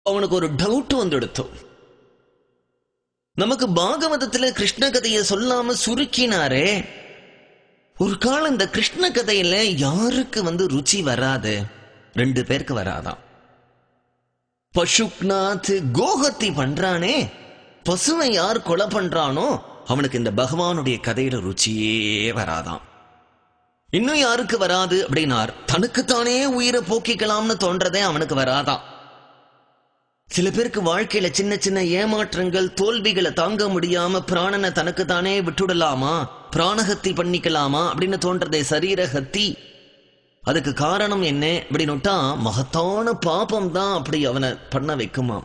அவனுக்கு ஒரு டவுட் வந்துடுத்து. நமக்கு பாகவதத்துல கிருஷ்ண கதையை சொல்லாம சுருக்கினாரே, ஒரு காலம் இந்த கிருஷ்ண கதையில யாருக்கு ருச்சி வராது? 2 பேருக்கு வராதான். பசுக்நாத் கோஹத்தி பண்றானே, பசுவை யார் கொலை பண்றானோ அவனுக்கு இந்த பகவானுடைய கதையில ருச்சியே வராதான். இன்னும் யாருக்கு வராது அப்படின்னார், தனக்குத்தானே உயிரை போக்கிக்கலாம்னு தோன்றதே அவனுக்கு வராதான். சில பேருக்கு வாழ்க்கையில சின்ன சின்ன ஏமாற்றங்கள் தோல்விகளை தாங்க முடியாம பிராணனை தனக்கு தானே விட்டுடலாமா, பிராணஹத்தி பண்ணிக்கலாமா அப்படின்னு தோன்றதே சரீரஹத்தி. அதுக்கு காரணம் என்ன அப்படின்னுட்டா, மகத்தான பாபம் தான் அப்படி அவனை பண்ண வைக்குமா.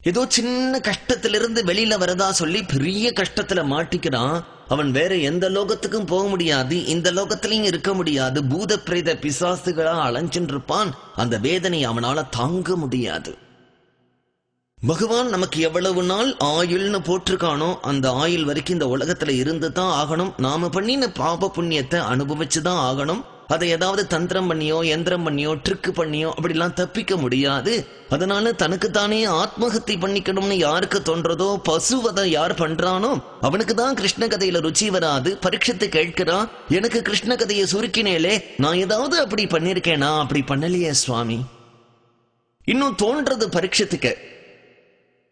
ஏதோ சின்ன கஷ்டத்திலிருந்து வெளியில வரதா சொல்லி பெரிய கஷ்டத்துல மாட்டிக்கிறான். அவன் வேற எந்த லோகத்துக்கும் போக முடியாது, இந்த லோகத்திலையும் இருக்க முடியாது. பூத பிரேத பிசாசுகளா அலைஞ்சின்னு இருப்பான். அந்த வேதனை அவனால தாங்க முடியாது. பகவான் நமக்கு எவ்வளவு நாள் ஆயுள்னு போட்டிருக்கானோ அந்த ஆயுள் வரைக்கும் இந்த உலகத்துல இருந்து தான் ஆகணும். நாம பண்ணின பாப புண்ணியத்தை அனுபவிச்சுதான் ஆகணும். அதை ஏதாவது தந்திரம் பண்ணியோ யந்திரம் பண்ணியோ ட்ரிக்கு பண்ணியோ அப்படிலாம் தப்பிக்க முடியாது. அதனால தனக்குத்தானே ஆத்மஹத்தி பண்ணிக்கணும்னு யாருக்கு தோன்றதோ, பசுவதை யார் பண்றானோ அவனுக்கு தான் கிருஷ்ண கதையில ருச்சி வராது. பரீட்சித்து கேட்கிறான், எனக்கு கிருஷ்ண கதையை சுருக்கினேலே, நான் ஏதாவது அப்படி பண்ணிருக்கேனா? அப்படி பண்ணலையே சுவாமி. இன்னும் தோன்றது பரீட்சத்துக்கு,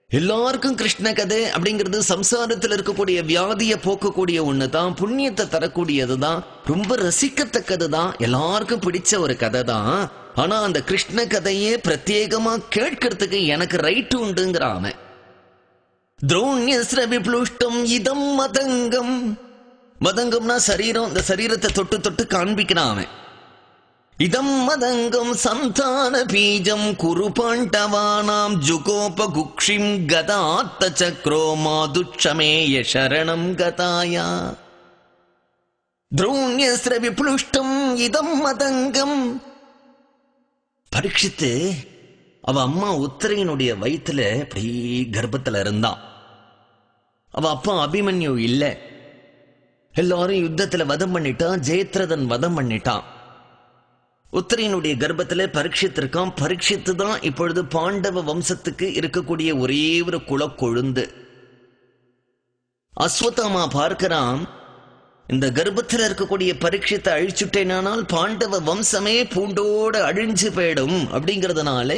எல்லாருக்கும் கிருஷ்ண கதை அப்படிங்கிறது சம்சாரத்தில் இருக்கக்கூடிய வியாதியை போக்கக்கூடிய ஒண்ணுதான், புண்ணியத்தை தரக்கூடியதுதான், ரொம்ப ரசிக்கத்தக்கதுதான், எல்லாருக்கும் பிடிச்ச ஒரு கதை தான். ஆனா அந்த கிருஷ்ண கதையே பிரத்யேகமா கேட்கறதுக்கு எனக்கு ரைட் உண்டுங்கிறான். திரௌண்யஸ்ர விப்ளுஷ்டம் இதம் மதங்கம். மதங்கம்னா சரீரம். இந்த சரீரத்தை தொட்டு தொட்டு காண்பிக்கிறான். இதம் மதங்கம் சந்தான பீஜம் குரு பாண்டவானாம் ஜுகோப குக்ஷிம் கதாத்த சக்ரோ மாதுட்சமேய சரணம் கதாயா. திரௌண்யஸ்ர விப்ளுஷ்டம் இதம் மதங்கம். பரீட்சித்து அவ அம்மா உத்தரையினுடைய வயிற்றுல அப்படி கர்ப்பத்துல இருந்தான். அவ அப்பா அபிமன்யு இல்ல. எல்லாரும் யுத்தத்துல வதம் பண்ணிட்டான். ஜெயத்ரதன் வதம் பண்ணிட்டான். உத்தரையினுடைய கர்ப்பத்துல பரீட்சித்து இருக்கான். பரீட்சித்து தான் இப்பொழுது பாண்டவ வம்சத்துக்கு இருக்கக்கூடிய ஒரே ஒரு குலக்கொழுந்து. அஸ்வத்தாமா பார்க்கிறான், இந்த கர்ப்பத்தில் இருக்கக்கூடிய பரீட்சித்தை அழிச்சுட்டேனால் பாண்டவ வம்சமே பூண்டோட அழிஞ்சு போயிடும். அப்படிங்கிறதுனால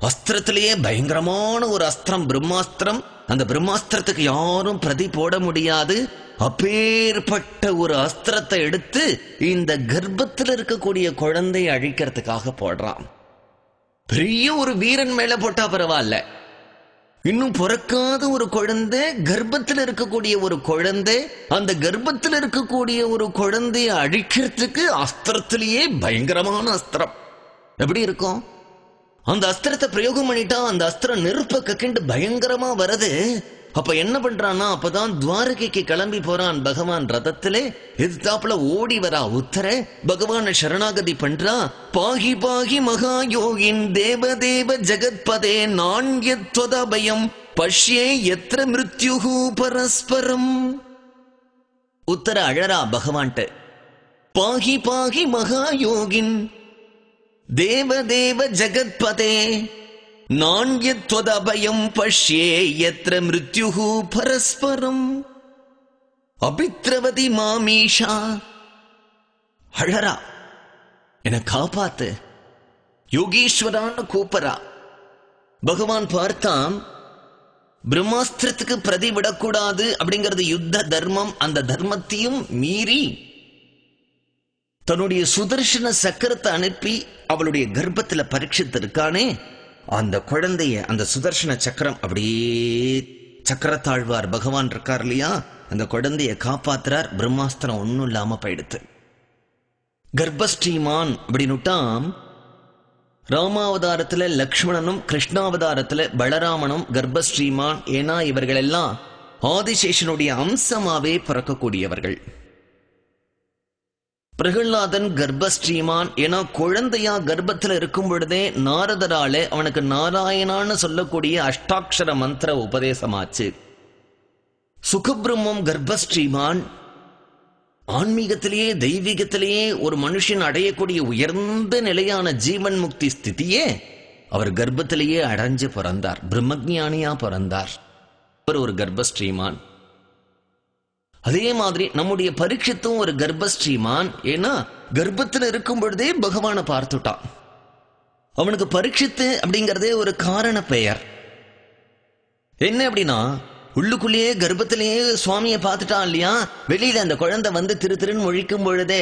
அஸ்திரத்திலேயே பயங்கரமான ஒரு அஸ்திரம், பிரம்மாஸ்திரம். அந்த பிரம்மாஸ்திரத்துக்கு யாரும் பிரதி போட முடியாது. அப்பேற்பட்ட ஒரு அஸ்திரத்தை எடுத்து இந்த கர்ப்பத்தில் இருக்கக்கூடிய குழந்தையை அழிக்கிறதுக்காக போடுறான். பெரிய ஒரு வீரன் மேல போட்டா பரவாயில்ல, இன்னும் பிறக்காத ஒரு குழந்தை, கர்ப்பத்தில் இருக்கக்கூடிய ஒரு குழந்தை, அந்த கர்ப்பத்தில் இருக்கக்கூடிய ஒரு குழந்தையை அழிக்கிறதுக்கு அஸ்திரத்திலேயே பயங்கரமான அஸ்திரம். எப்படி இருக்கும்? அந்த அஸ்திரத்தை பிரயோகம் பண்ணிட்டா அந்த அஸ்திரம் நெருப்ப கக்கிண்டு பயங்கரமா வருது. அப்ப என்ன பண்றான்னா, அப்பதான் துவாரகைக்கு கிளம்பி போறான் பகவான் ரதத்திலே. எதிர்த்தாப்புல ஓடி வரா உத்தர. பகவான சரணாகதி பண்றா. பாகி பாகி மகா யோகின் தேவதேவ ஜெகத்பதே நாண்யத்வதபயம் பஷ்யே எத்ர மிருத்யுஹு பரஸ்பரம். உத்தர அழறா பகவான்ட்ட, பாகி பாகி மகா யோகின் தேவதேவ ஜெகத்பதே நாண்யத்வதபயம் பஷ்யே யத்ர மிருத்யுஹு பரஸ்பரம் அபித்ரவதி மாமீஷா. அழறா, என காப்பாத்து யோகீஸ்வரான்னு கூப்பரா. பகவான் பார்த்தான், பிரம்மாஸ்திரத்துக்கு பிரதி விடக்கூடாது அப்படிங்கிறது யுத்த தர்மம். அந்த தர்மத்தையும் மீறி தன்னுடைய சுதர்சன சக்கரத்தை அனுப்பி அவளுடைய கர்ப்பத்துல பரீட்சித்து இருக்கானே, அந்த குழந்தைய அந்த சுதர்சன சக்கரம் அப்படியே சக்கரத்தாழ்வார் பகவான் இருக்கார் இல்லையா, அந்த குழந்தைய காப்பாத்துறார். பிரம்மாஸ்திரம் ஒன்னும் இல்லாம போயிடுத்து. கர்ப்பஸ்ரீமான் அப்படின்னுட்டான். ராமாவதாரத்துல லக்ஷ்மணனும் கிருஷ்ணாவதாரத்துல பலராமனும் கர்ப்பஸ்ரீமான். ஏன்னா இவர்கள் எல்லாம் ஆதிசேஷனுடைய அம்சமாவே பிறக்கக்கூடியவர்கள். பிரகலாதன் கர்ப்பஸ்ரீமான். ஏன்னா குழந்தையா கர்ப்பத்தில் இருக்கும் பொழுதே நாரதராலே அவனுக்கு நாராயணான்னு சொல்லக்கூடிய அஷ்டாட்சர மந்திர உபதேசமாச்சு. சுகபிரம்மம் கர்ப்பஸ்ரீமான். ஆன்மீகத்திலேயே தெய்வீகத்திலேயே ஒரு மனுஷன் அடையக்கூடிய உயர்ந்த நிலையான ஜீவன் முக்தி ஸ்திதியே அவர் கர்ப்பத்திலேயே அடைஞ்சு பிறந்தார், பிரம்மஜானியா பிறந்தார். அவர் ஒரு கர்ப்பஸ்ரீமான். அதே மாதிரி நம்முடைய பரீட்சித்தும் ஒரு கர்ப்பஸ்ரீமான். ஏன்னா கர்ப்பத்தில் இருக்கும் பொழுதே பகவானை பார்த்துட்டான். அவனுக்கு பரீட்சித்து அப்படிங்கிறதே ஒரு காரண பெயர். என்ன அப்படின்னா, உள்ளுக்குள்ளேயே கர்ப்பத்திலேயே சுவாமியை பார்த்துட்டான் இல்லையா, வெளியில அந்த குழந்தை வந்து திருன்னு ஒழிக்கும் பொழுதே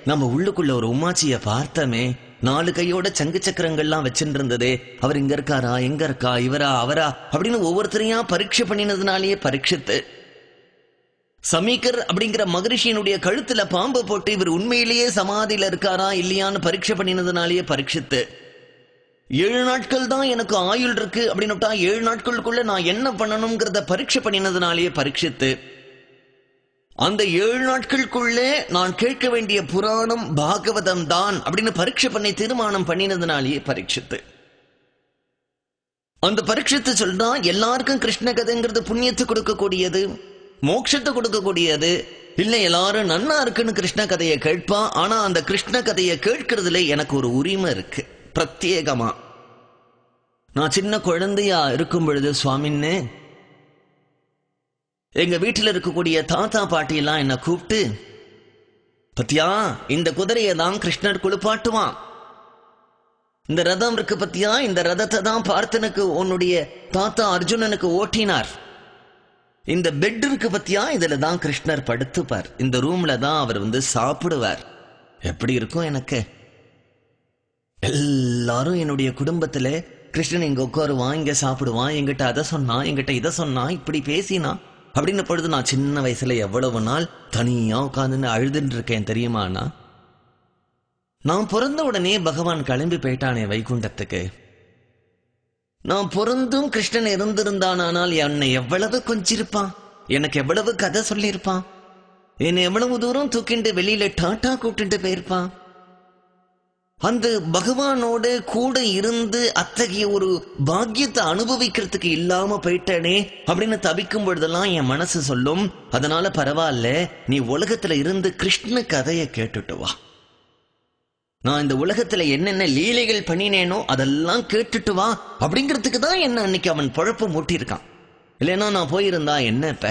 நம்ம உள்ளுக்குள்ள ஒரு உமாச்சிய பார்த்தமே, 4 கையோட சங்கு சக்கரங்கள்லாம் வச்சுட்டு இருந்ததே, அவர் இங்க இருக்காரா, எங்க இருக்கா, இவரா அவரா அப்படின்னு ஒவ்வொருத்தரையா பரீட்சை பண்ணினதுனாலேயே பரீட்சித்து. சமீகர் அப்படிங்கிற மகரிஷியினுடைய கழுத்துல பாம்பு போட்டு இவர் உண்மையிலேயே சமாதியில இருக்காரா இல்லையான்னு பரீட்சை பண்ணினதுனாலேயே பரீட்சித்து. 7 நாட்கள் தான் எனக்கு ஆயுள் இருக்கு அப்படின்னு 7 நாட்களுக்குள்ள நான் என்ன பண்ணணுங்கிறத பரீட்சை பண்ணினதுனாலேயே பரீட்சித்து. அந்த 7 நாட்களுக்குள்ளே நான் கேட்க வேண்டிய புராணம் பாகவதம் தான் அப்படின்னு பரீட்சை பண்ணி தீர்மானம் பண்ணினதுனாலேயே பரீட்சித்து. அந்த பரீட்சித்து சொல்றா, எல்லாருக்கும் கிருஷ்ண கதைங்கிறது புண்ணியத்தை கொடுக்கக்கூடியது, மோட்சத்தை கொடுக்கக்கூடியது இல்ல, எல்லாரும் நன்னா இருக்குன்னு கிருஷ்ண கதையை கேட்பா. ஆனா அந்த கிருஷ்ண கதையை கேட்கறதுல எனக்கு ஒரு உரிமை இருக்கு பிரத்யேகமா. நான் சின்ன குழந்தையா இருக்கும் பொழுது சுவாமின்னு எங்க வீட்டில் இருக்கக்கூடிய தாத்தா பாட்டி எல்லாம் என்ன கூப்பிட்டு, பத்தியா இந்த குதிரையை தான் கிருஷ்ணர் குளிப்பாட்டுவான், இந்த ரதம் இருக்கு பத்தியா, இந்த ரதத்தை தான் பார்த்தனுக்கு உன்னுடைய தாத்தா அர்ஜுனனுக்கு ஓட்டினார், இந்த பெட் இருக்கு பத்தியா, இதுல தான் கிருஷ்ணர் படுத்துப்பார், இந்த ரூம்ல தான் அவர் வந்து சாப்பிடுவார். எப்படி இருக்கும் எனக்கு. எல்லாரும் என்னுடைய குடும்பத்துல கிருஷ்ணன் இங்க உட்காருவான், இங்க சாப்பிடுவான், எங்கிட்ட அதை சொன்னா, எங்கிட்ட இதை சொன்னா, இப்படி பேசினா அப்படின்னு பொழுது நான் சின்ன வயசுல எவ்வளவு நாள் தனியா உட்கார்ந்து அழுதுன்னு இருக்கேன் தெரியுமாண்ணா. நான் பிறந்த உடனே பகவான் கிளம்பி போயிட்டானே வைகுண்டத்துக்கு. நான் பிறந்தும் கிருஷ்ணன் இருந்திருந்தானால் என்னை எவ்வளவு கொஞ்சிருப்பான், எனக்கு எவ்வளவு கதை சொல்லியிருப்பான், என்னை எவ்வளவு தூரம் தூக்கிண்டு வெளியில டாட்டா கூப்பிட்டு போயிருப்பான். அந்த பகவானோட கூட இருந்து அத்தகைய ஒரு பாக்கியத்தை அனுபவிக்கிறதுக்கு இல்லாம போயிட்டனே அப்படின்னு தவிக்கும் பொழுதெல்லாம் என் மனசு சொல்லும், அதனால பரவாயில்ல, நீ உலகத்துல இருந்து கிருஷ்ண கதையை கேட்டுட்டு வா, நான் இந்த உலகத்துல என்னென்ன லீலைகள் பண்ணினேனோ அதெல்லாம் கேட்டுட்டு வா அப்படிங்கிறதுக்கு தான் என்ன அன்னைக்கு அவன் பொழப்பு மூட்டியிருக்கான். இல்லைன்னா நான் போயிருந்தா என்ன இப்ப,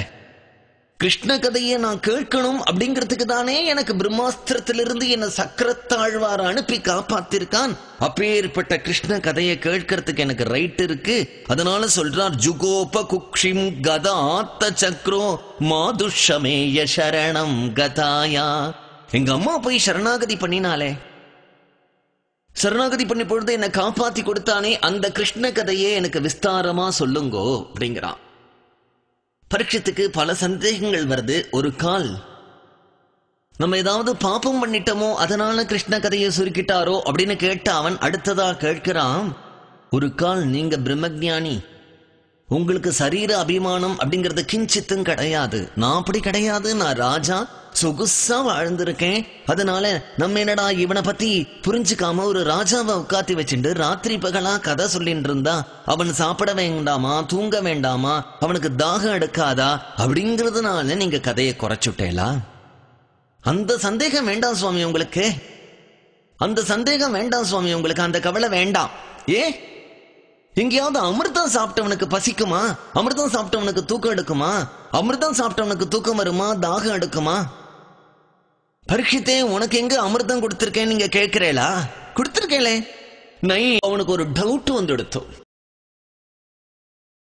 கிருஷ்ண கதையை நான் கேட்கணும் அப்படிங்கிறதுக்கு தானே எனக்கு பிரம்மாஸ்திரத்திலிருந்து என்ன சக்கரத்தாழ்வார அனுப்பி காப்பாத்திருக்கான். அப்பேற்பட்ட கிருஷ்ண கதையை கேட்கறதுக்கு எனக்கு ரைட் இருக்கு. அதனால சொல்றார், ஜுகோப குக்ஷிம் கதாத்த சக்ரோ மாதுஷமேய சரணம் கதாயா. எங்க அம்மா போய் சரணாகதி பண்ணினாலே, சரணாகதி பண்ணி பொழுது என்னை காப்பாத்தி கொடுத்தானே, அந்த கிருஷ்ண கதையே எனக்கு விஸ்தாரமா சொல்லுங்கோ அப்படிங்கிறான். பரீட்சத்துக்கு பல சந்தேகங்கள் வருது. ஒரு கால் நம்ம ஏதாவது பாப்பம் பண்ணிட்டோமோ அதனால கிருஷ்ண கதையை சுருக்கிட்டாரோ அப்படின்னு கேட்ட அவன் அடுத்ததா கேட்கிறான், ஒரு கால் நீங்க பிரம்மஜானி, உங்களுக்கு சரீர அபிமானம் அப்படிங்கறது கிஞ்சித்தும் கிடையாது, நான் அப்படி கிடையாது, நான் ராஜா சொகுசா வாழ்ந்திருக்கேன். அதனால நம்ம என்னடா இவனை பத்தி புரிஞ்சுக்காம ஒரு ராஜாவை உட்காத்தி வச்சுட்டு ராத்திரி பகலா கதை சொல்லிட்டு இருந்தா அவன் சாப்பிட வேண்டாமா, தூங்க வேண்டாமா, அவனுக்கு தாகம் எடுக்காதா அப்படிங்கறதுனால நீங்க கதையை குறைச்சுட்டேலா? அந்த சந்தேகம் வேண்டாம் சுவாமி உங்களுக்கு, அந்த சந்தேகம் வேண்டாம் சுவாமி உங்களுக்கு, அந்த கவலை வேண்டாம். எங்கேயாவது அமிர்தம் சாப்பிட்டவனுக்கு பசிக்குமா, அமிர்தம் சாப்பிட்டவனுக்கு தூக்கம் எடுக்குமா, அமிர்தம் சாப்பிட்டவனுக்கு தூக்கம் வருமா, தாகம் எடுக்குமா? பரீட்சித்தே, உனக்கு எங்க அமிர்தம் கொடுத்திருக்கேன் நீங்க கேட்கிறேளா? கொடுத்திருக்கேளே. நை, அவனுக்கு ஒரு டவுட் வந்து எடுத்தோம்.